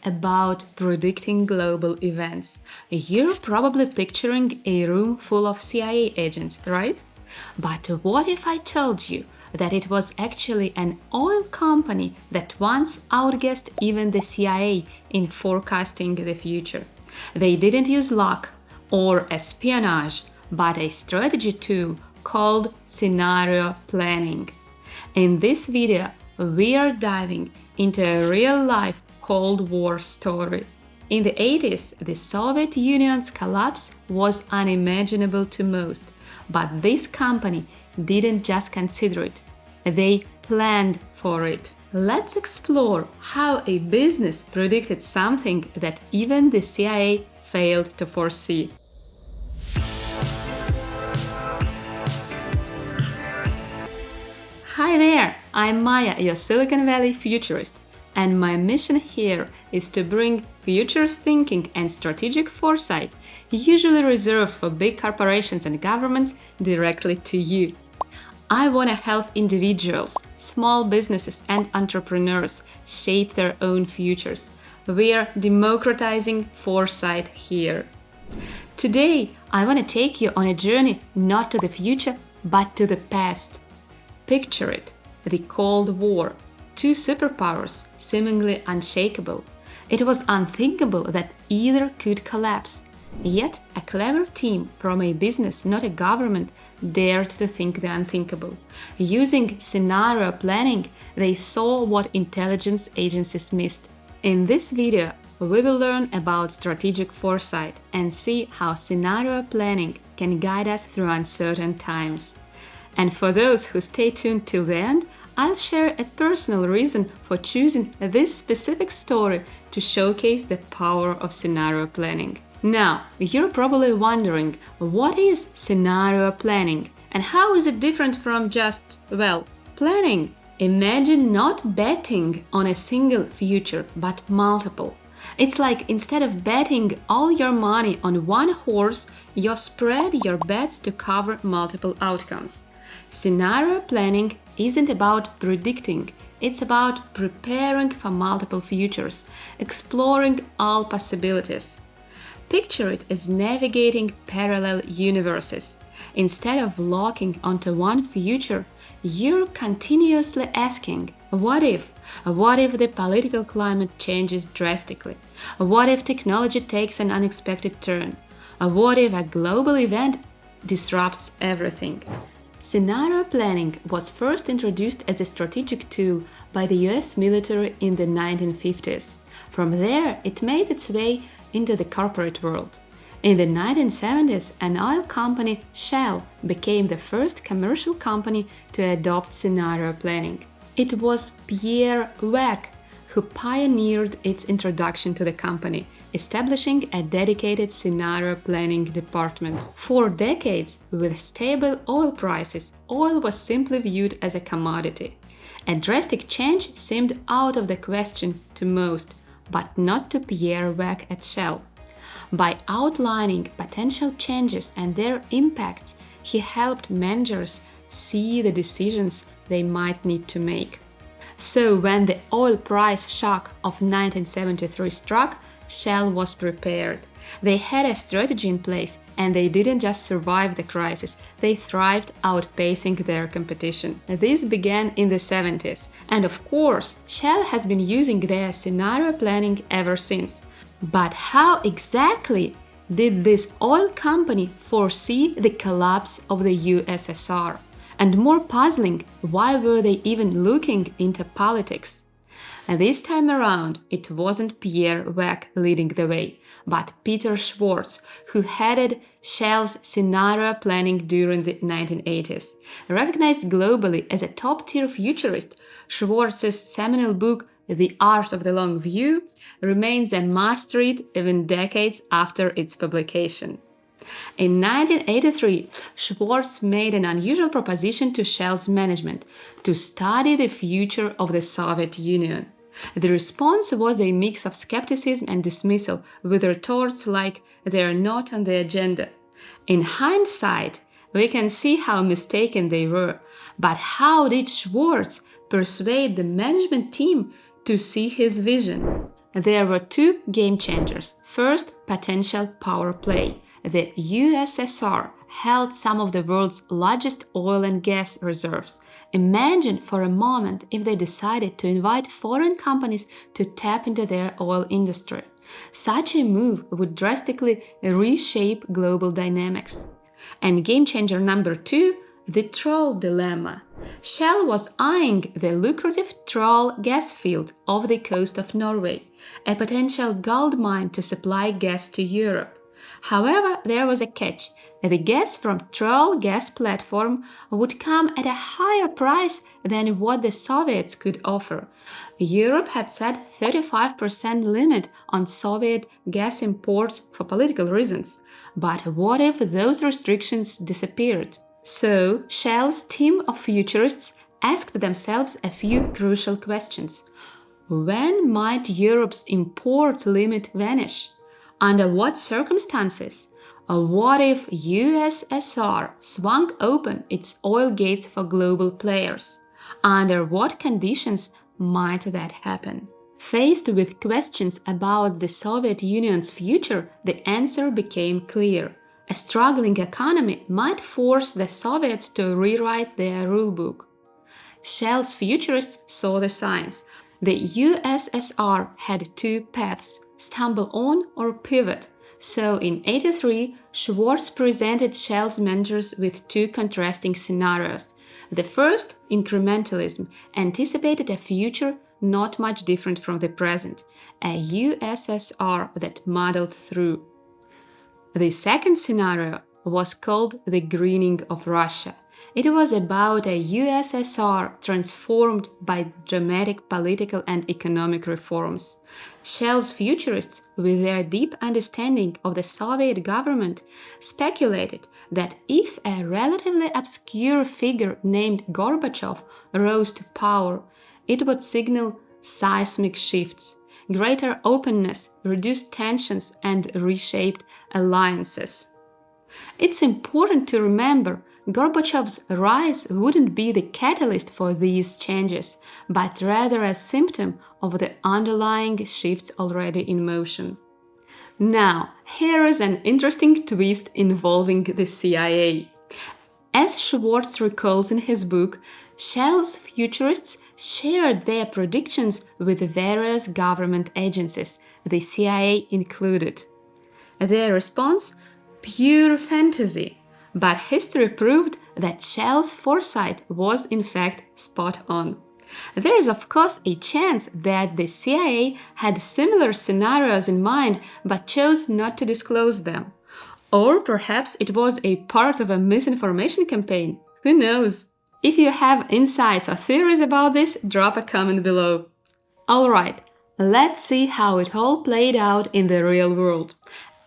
about predicting global events. You're probably picturing a room full of CIA agents, right? But what if I told you that it was actually an oil company that once outguessed even the CIA in forecasting the future? They didn't use luck or espionage, but a strategy tool called scenario planning. In this video, we are diving into a real-life Cold War story. In the 80s, the Soviet Union's collapse was unimaginable to most, but this company didn't just consider it, they planned for it. Let's explore how a business predicted something that even the CIA failed to foresee. Hi there, I'm Maya, your Silicon Valley futurist, and my mission here is to bring futurist thinking and strategic foresight, usually reserved for big corporations and governments, directly to you. I want to help individuals, small businesses, and entrepreneurs shape their own futures. We are democratizing foresight here. Today, I want to take you on a journey not to the future, but to the past. Picture it, the Cold War. Two superpowers, seemingly unshakable. It was unthinkable that either could collapse. Yet, a clever team from a business, not a government, dared to think the unthinkable. Using scenario planning, they saw what intelligence agencies missed. In this video, we will learn about strategic foresight and see how scenario planning can guide us through uncertain times. And for those who stay tuned till the end, I'll share a personal reason for choosing this specific story to showcase the power of scenario planning. Now, you're probably wondering, what is scenario planning and how is it different from just, planning? Imagine not betting on a single future, but multiple. It's like instead of betting all your money on one horse, you spread your bets to cover multiple outcomes. Scenario planning isn't about predicting, it's about preparing for multiple futures, exploring all possibilities. Picture it as navigating parallel universes. Instead of locking onto one future, you're continuously asking, what if? What if the political climate changes drastically? What if technology takes an unexpected turn? What if a global event disrupts everything? Scenario planning was first introduced as a strategic tool by the US military in the 1950s. From there, it made its way into the corporate world. In the 1970s, an oil company, Shell, became the first commercial company to adopt scenario planning. It was Pierre Weck who pioneered its introduction to the company, establishing a dedicated scenario planning department. For decades, with stable oil prices, oil was simply viewed as a commodity. A drastic change seemed out of the question to most, but not to Pierre Weck at Shell. By outlining potential changes and their impacts, he helped managers see the decisions they might need to make. So when the oil price shock of 1973 struck, Shell was prepared. They had a strategy in place, and they didn't just survive the crisis, they thrived, outpacing their competition. This began in the 70s, and of course, Shell has been using their scenario planning ever since. But how exactly did this oil company foresee the collapse of the USSR? And more puzzling, why were they even looking into politics? And this time around, it wasn't Pierre Weck leading the way, but Peter Schwartz, who headed Shell's scenario planning during the 1980s. Recognized globally as a top-tier futurist, Schwartz's seminal book, The Art of the Long View, remains a must-read even decades after its publication. In 1983, Schwartz made an unusual proposition to Shell's management to study the future of the Soviet Union. The response was a mix of skepticism and dismissal, with retorts like "they're not on the agenda." In hindsight, we can see how mistaken they were. But how did Schwartz persuade the management team to see his vision? There were two game changers. First, potential power play. The USSR held some of the world's largest oil and gas reserves. Imagine for a moment if they decided to invite foreign companies to tap into their oil industry. Such a move would drastically reshape global dynamics. And game changer number two, the Troll dilemma. Shell was eyeing the lucrative Troll gas field off the coast of Norway, a potential gold mine to supply gas to Europe. However, there was a catch. The gas from Troll gas platform would come at a higher price than what the Soviets could offer. Europe had set 35% limit on Soviet gas imports for political reasons. But what if those restrictions disappeared? So, Shell's team of futurists asked themselves a few crucial questions. When might Europe's import limit vanish? Under what circumstances? What if USSR swung open its oil gates for global players? Under what conditions might that happen? Faced with questions about the Soviet Union's future, the answer became clear. A struggling economy might force the Soviets to rewrite their rulebook. Shell's futurists saw the signs. The USSR had two paths, stumble on or pivot. So in 1983, Schwartz presented Shell's managers with two contrasting scenarios. The first, incrementalism, anticipated a future not much different from the present, a USSR that muddled through. The second scenario was called the greening of Russia. It was about a USSR transformed by dramatic political and economic reforms. Shell's futurists, with their deep understanding of the Soviet government, speculated that if a relatively obscure figure named Gorbachev rose to power, it would signal seismic shifts, greater openness, reduced tensions, and reshaped alliances. It's important to remember Gorbachev's rise wouldn't be the catalyst for these changes, but rather a symptom of the underlying shifts already in motion. Now, here is an interesting twist involving the CIA. As Schwartz recalls in his book, Shell's futurists shared their predictions with various government agencies, the CIA included. Their response? Pure fantasy. But history proved that Shell's foresight was in fact spot on. There is of course a chance that the CIA had similar scenarios in mind but chose not to disclose them. Or perhaps it was a part of a misinformation campaign. Who knows? If you have insights or theories about this, drop a comment below. Alright, let's see how it all played out in the real world.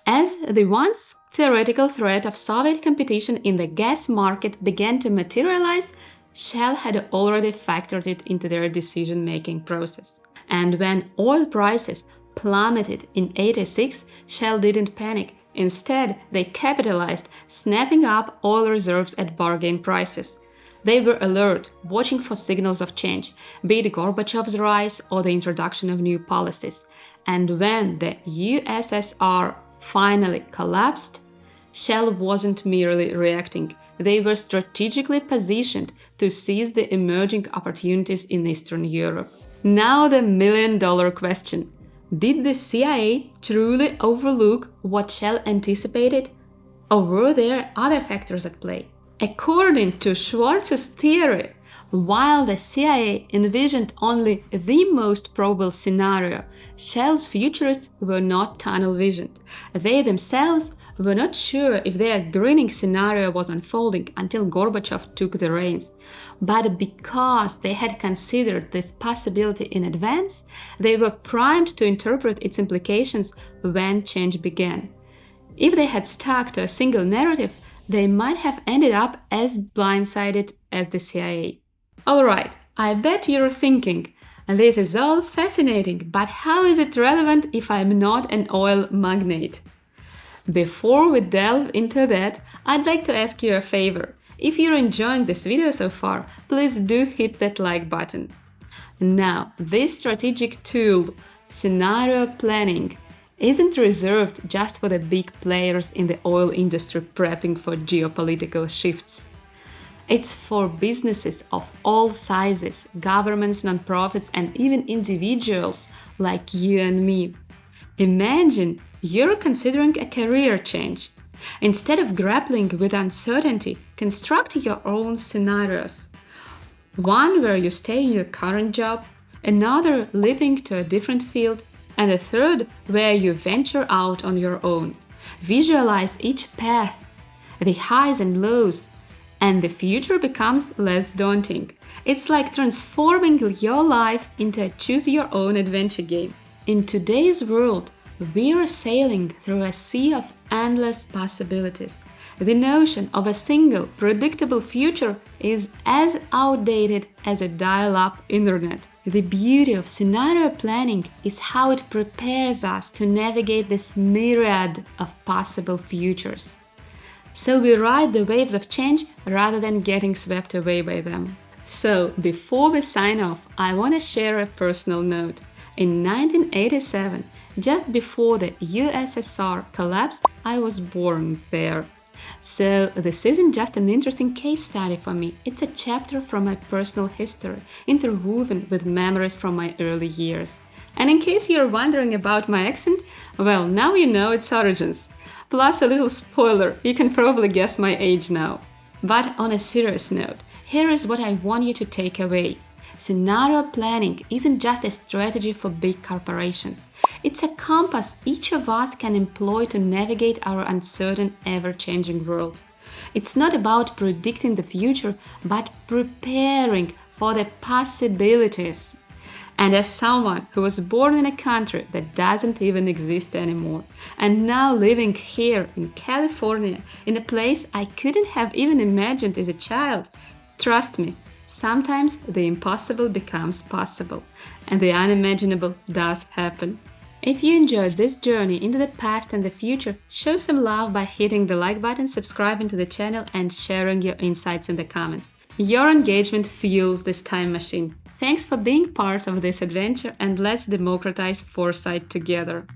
As the once theoretical threat of Soviet competition in the gas market began to materialize, Shell had already factored it into their decision-making process. And when oil prices plummeted in 1986, Shell didn't panic. Instead, they capitalized, snapping up oil reserves at bargain prices. They were alert, watching for signals of change, be it Gorbachev's rise or the introduction of new policies. And when the USSR finally collapsed, Shell wasn't merely reacting. They were strategically positioned to seize the emerging opportunities in Eastern Europe. Now the million-dollar question. Did the CIA truly overlook what Shell anticipated? Or were there other factors at play? According to Schwartz's theory, while the CIA envisioned only the most probable scenario, Shell's futurists were not tunnel-visioned. They themselves were not sure if their greening scenario was unfolding until Gorbachev took the reins. But because they had considered this possibility in advance, they were primed to interpret its implications when change began. If they had stuck to a single narrative, they might have ended up as blindsided as the CIA. Alright, I bet you're thinking, this is all fascinating, but how is it relevant if I'm not an oil magnate? Before we delve into that, I'd like to ask you a favor. If you're enjoying this video so far, please do hit that like button. Now, this strategic tool Scenario planning isn't reserved just for the big players in the oil industry prepping for geopolitical shifts. It's for businesses of all sizes, governments, nonprofits, and even individuals like you and me. Imagine you're considering a career change. Instead of grappling with uncertainty, construct your own scenarios. One where you stay in your current job, another leaping to a different field, and a third where you venture out on your own. Visualize each path, the highs and lows, and the future becomes less daunting. It's like transforming your life into a choose-your-own adventure game. In today's world, we're sailing through a sea of endless possibilities. The notion of a single, predictable future is as outdated as a dial-up internet. The beauty of scenario planning is how it prepares us to navigate this myriad of possible futures. So we ride the waves of change rather than getting swept away by them. So before we sign off, I want to share a personal note. In 1987, just before the USSR collapsed, I was born there. So this isn't just an interesting case study for me, it's a chapter from my personal history, interwoven with memories from my early years. And in case you're wondering about my accent, well, now you know its origins. Plus a little spoiler, you can probably guess my age now. But on a serious note, here is what I want you to take away. Scenario planning isn't just a strategy for big corporations. It's a compass each of us can employ to navigate our uncertain, ever-changing world. It's not about predicting the future, but preparing for the possibilities. And as someone who was born in a country that doesn't even exist anymore, and now living here in California, in a place I couldn't have even imagined as a child, trust me, sometimes the impossible becomes possible, and the unimaginable does happen. If you enjoyed this journey into the past and the future, show some love by hitting the like button, subscribing to the channel, and sharing your insights in the comments. Your engagement fuels this time machine. Thanks for being part of this adventure, and let's democratize foresight together.